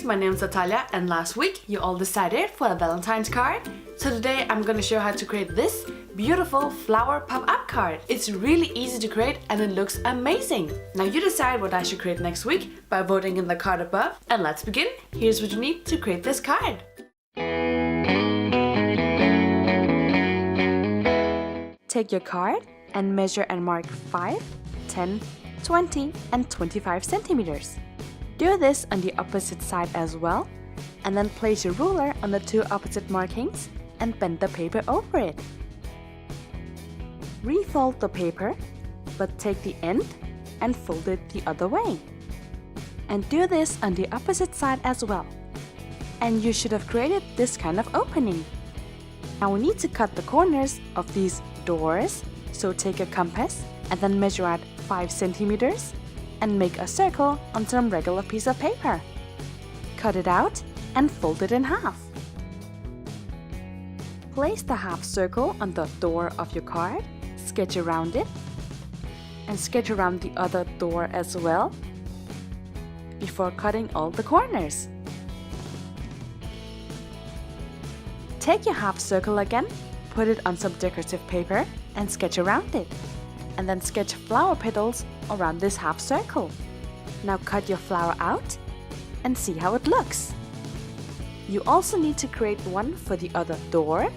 my name is Natalia, and last week you all decided for a Valentine's card. So today I'm gonna show how to create this beautiful flower pop-up card. It's really easy to create and it looks amazing. Now you decide what I should create next week by voting in the card above. And let's begin. Here's what you need to create this card. Take your card and measure and mark 5, 10, 20 and 25 centimeters. Do this on the opposite side as well, and then place your ruler on the two opposite markings and bend the paper over it. Refold the paper, but take the end and fold it the other way. And do this on the opposite side as well. And you should have created this kind of opening. Now we need to cut the corners of these doors, so take a compass and then measure out 5 centimeters and make a circle on some regular piece of paper. Cut it out and fold it in half. Place the half circle on the door of your card, sketch around it, and sketch around the other door as well before cutting all the corners. Take your half circle again, put it on some decorative paper and sketch around it. And then sketch flower petals around this half circle. Now cut your flower out and see how it looks. You also need to create one for the other door,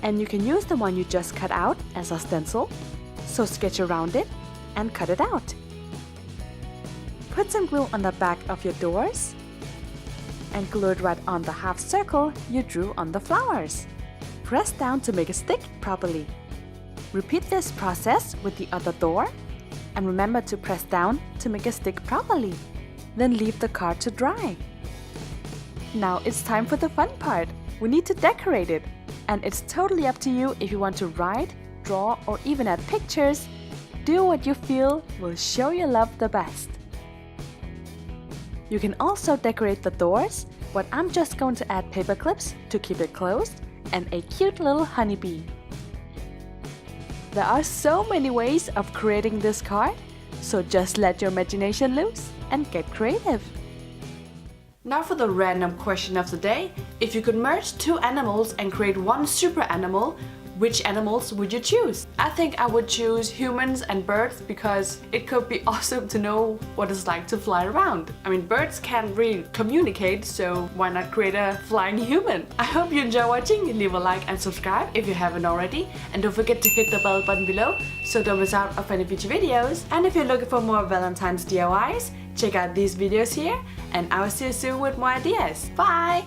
and you can use the one you just cut out as a stencil, so sketch around it and cut it out. Put some glue on the back of your doors and glue it right on the half circle you drew on the flowers. Press down to make it stick properly. Repeat this process with the other door, and remember to press down to make it stick properly. Then leave the card to dry. Now it's time for the fun part. We need to decorate it, and it's totally up to you if you want to write, draw, or even add pictures. Do what you feel will show your love the best. You can also decorate the doors, but I'm just going to add paper clips to keep it closed and a cute little honeybee. There are so many ways of creating this card, so just let your imagination loose and get creative. Now for the random question of the day. If you could merge two animals and create one super animal, which animals would you choose? I think I would choose humans and birds because it could be awesome to know what it's like to fly around. I mean, birds can't really communicate, so why not create a flying human? I hope you enjoy watching. Leave a like and subscribe if you haven't already. And don't forget to hit the bell button below so don't miss out on any future videos. And if you're looking for more Valentine's DIYs, check out these videos here. And I will see you soon with more ideas. Bye!